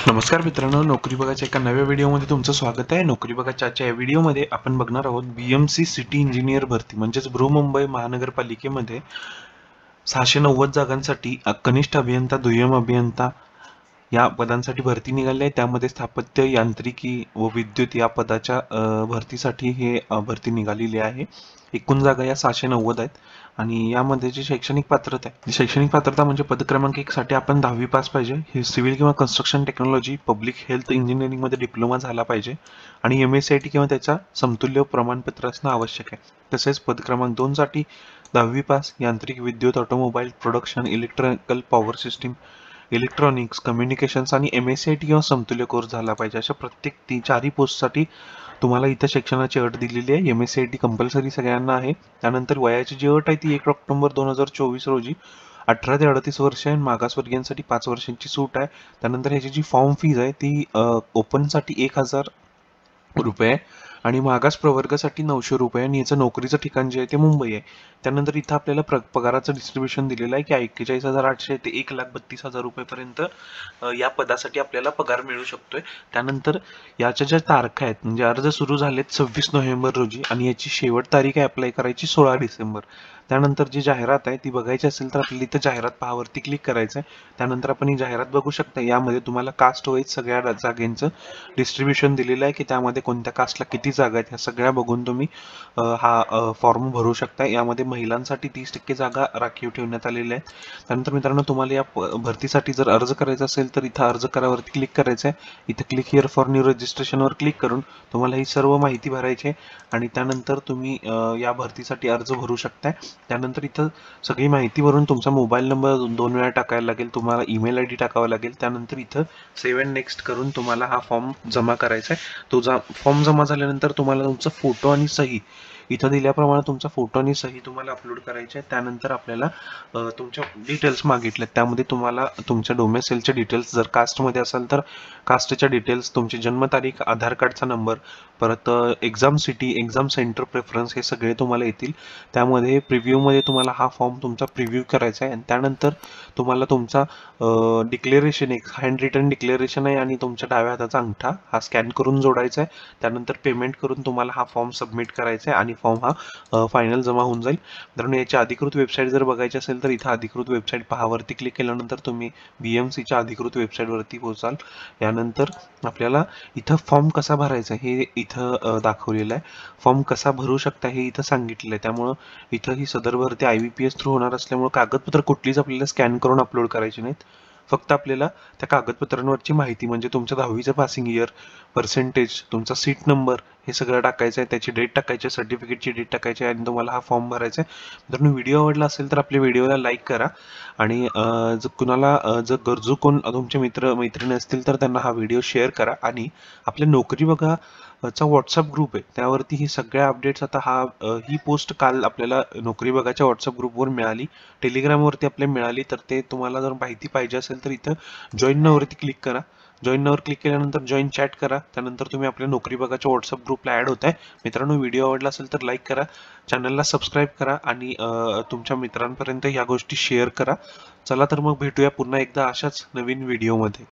नमस्कार मित्रांनो, नोकरी बघाच्या एका नव्या व्हिडिओमध्ये तुमचं स्वागत आहे। नोकरी बघाच्या आजच्या या व्हिडिओमध्ये आपण बघणार आहोत बीएमसी सिटी इंजिनियर भरती म्हणजेच बृहमुंबई महानगरपालिकेमध्ये 690 जागांसाठी कनिष्ठ अभियंता, दुय्यम अभियंता या पदांसाठी भरती निघाली आहे। त्यामध्ये स्थापत्य, यांत्रिकी व विद्युत या पदाच्या भरतीसाठी हे भरती निघालेली आहे। एकूण जागा या 690 आहेत आणि यामध्ये जी शैक्षणिक पात्रता म्हणजे पद क्रमांक 1 साठी आपण 10वी पास पाहिजे। हे सिव्हिल किंवा construction technology, public health engineering मध्ये डिप्लोमा झाला पाहिजे आणि MSCIT किंवा त्याचा समतुल्य प्रमाणपत्र असणं आवश्यक आहे। तसेच पद क्रमांक 2 साठी 10वी पास, यांत्रिक, विद्युत, automobile, production, electrical power system, electronics, communications आणि MSCIT किंवा समतुल्य कोर्स झाला पाहिजे। अशा प्रत्येक चारही पोस्टसाठी तुम्हाला इथं शिक्षणाची अट दिलेली आहे। MSCIT कंपल्सरी सगळ्यांना आहे। त्यानंतर वयाची जी अट आहे ती 1 ऑक्टोबर 2024 रोजी 18 ते 38 वर्ष आहे। मागासवर्गीयांसाठी 5 वर्षांची सूट आहे। त्यानंतर ह्याची जी फॉर्म फीज आहे ती ओपनसाठी 1000 रुपये आणि मागास प्रवर्गासाठी 900 रुपये आणि याचं नोकरीचं ठिकाण जे आहे ते मुंबई आहे। त्यानंतर इथं आपल्याला पगाराचं डिस्ट्रीब्युशन दिलेलं आहे की 41,800 ते 1,32,000 रुपयेपर्यंत या पदासाठी आपल्याला पगार मिळू शकतोय। त्यानंतर याच्या ज्या तारखा आहेत म्हणजे अर्ज सुरू झालेत 26 नोव्हेंबर रोजी आणि याची शेवट तारीख आहे अप्लाय करायची 16 डिसेंबर। त्यानंतर जी जाहिरात आहे ती बघायची असेल तर आपल्याला इथं जाहिरात पहावरती क्लिक करायचं आहे। त्यानंतर आपण ही जाहिरात बघू शकता। यामध्ये तुम्हाला कास्ट वाईज सगळ्या जागांचं डिस्ट्रीब्युशन दिलेलं आहे की त्यामध्ये कोणत्या कास्टला किती जागा आहेत ह्या सगळ्या बघून तुम्ही हा फॉर्म भरू शकता। यामध्ये महिलांसाठी 30% जागा राखीव ठेवण्यात आलेल्या आहेत। त्यानंतर मित्रांनो, तुम्हाला या भरतीसाठी जर अर्ज करायचा असेल तर इथं अर्ज करावरती क्लिक करायचं आहे। इथं क्लिक हिअर फॉर न्यू रजिस्ट्रेशनवर क्लिक करून तुम्हाला ही सर्व माहिती भरायची आहे आणि त्यानंतर तुम्ही या भरतीसाठी अर्ज भरू शकताय। त्यानंतर इथं सगळी माहिती भरून तुमचा मोबाईल नंबर 2 वेळा टाकायला लागेल, तुम्हाला ईमेल ID टाकावा लागेल। त्यानंतर इथं सेव्ह अँड नेक्स्ट करून तुम्हाला हा फॉर्म जमा करायचा आहे। तो फॉर्म जमा झाल्यानंतर तुम्हाला तुमचा फोटो आणि सही इथं दिल्याप्रमाणे तुमचा फोटो आणि सही तुम्हाला अपलोड करायचे आहे। त्यानंतर आपल्याला तुमच्या डिटेल्स मागितले, त्यामध्ये तुम्हाला तुमच्या डोमेसाइलचे डिटेल्स, जर कास्टमध्ये असाल तर कास्टच्या डिटेल्स, तुमची जन्मतारीख, आधार कार्डचा नंबर, परत exam city, exam centre preference हे सगळे तुम्हाला येतील। त्यामध्ये प्रिव्ह्यूमध्ये तुम्हाला हा फॉर्म तुमचा प्रिव्ह्यू करायचा आहे आणि त्यानंतर तुम्हाला तुमचा डिक्लेरेशन, एक हँड रिटन डिक्लेरेशन आहे आणि तुमच्या डाव्या हाताचा अंगठा हा स्कॅन करून जोडायचा आहे। त्यानंतर पेमेंट करून तुम्हाला हा फॉर्म सबमिट करायचा आहे आणि फॉर्म हा फायनल जमा होऊन जाईल। मित्रांनो, याची अधिकृत वेबसाईट जर बघायची असेल तर इथं अधिकृत वेबसाईट पहावरती क्लिक केल्यानंतर तुम्ही BMCच्या अधिकृत वेबसाईटवरती पोहोचाल। यानंतर आपल्याला इथं फॉर्म कसा भरायचा हे इथं दाखवलेलं आहे। फॉर्म कसा भरू शकता हे इथं सांगितलेलं आहे। त्यामुळं इथं ही सदर भरती IBPS थ्रू होणार असल्यामुळे कागदपत्र कुठलीच आपल्याला स्कॅन करून अपलोड करायची नाहीत। फक्त आपल्याला त्या कागदपत्रांवरची माहिती म्हणजे तुमच्या 10वीचं पासिंग इयर, पर्सेंटेज, तुमचा सीट नंबर हे सगळं टाकायचं आहे, त्याची डेट टाकायची आहे, सर्टिफिकेटची डेट टाकायची आहे आणि तुम्हाला हा फॉर्म भरायचा आहे। जर व्हिडिओ आवडला असेल तर आपल्या व्हिडिओला लाईक करा आणि जर कुणाला जर गरजू कोण तुमचे मित्र मैत्रिणी असतील तर त्यांना हा व्हिडिओ शेअर करा आणि आपल्या नोकरी बघा चा व्हॉट्सअप ग्रुप आहे त्यावरती ही सगळ्या अपडेट्स आता ही पोस्ट काल आपल्याला नोकरी बघाच्या व्हॉट्सअप ग्रुपवर मिळाली, टेलिग्रामवरती आपल्याला मिळाली, तर ते तुम्हाला जर माहिती पाहिजे असेल तर इथं जॉईन नावरती क्लिक करा। जॉईन नावर क्लिक केल्यानंतर जॉईन चॅट करा, त्यानंतर तुम्ही आपल्या नोकरी बघाच्या व्हॉट्सअप ग्रुपला ॲड होताय। मित्रांनो, व्हिडिओ आवडला असेल तर लाईक करा, चॅनलला सबस्क्राईब करा आणि तुमच्या मित्रांपर्यंत ह्या गोष्टी शेअर करा। चला तर मग भेटूया पुन्हा एकदा अशाच नवीन व्हिडिओमध्ये।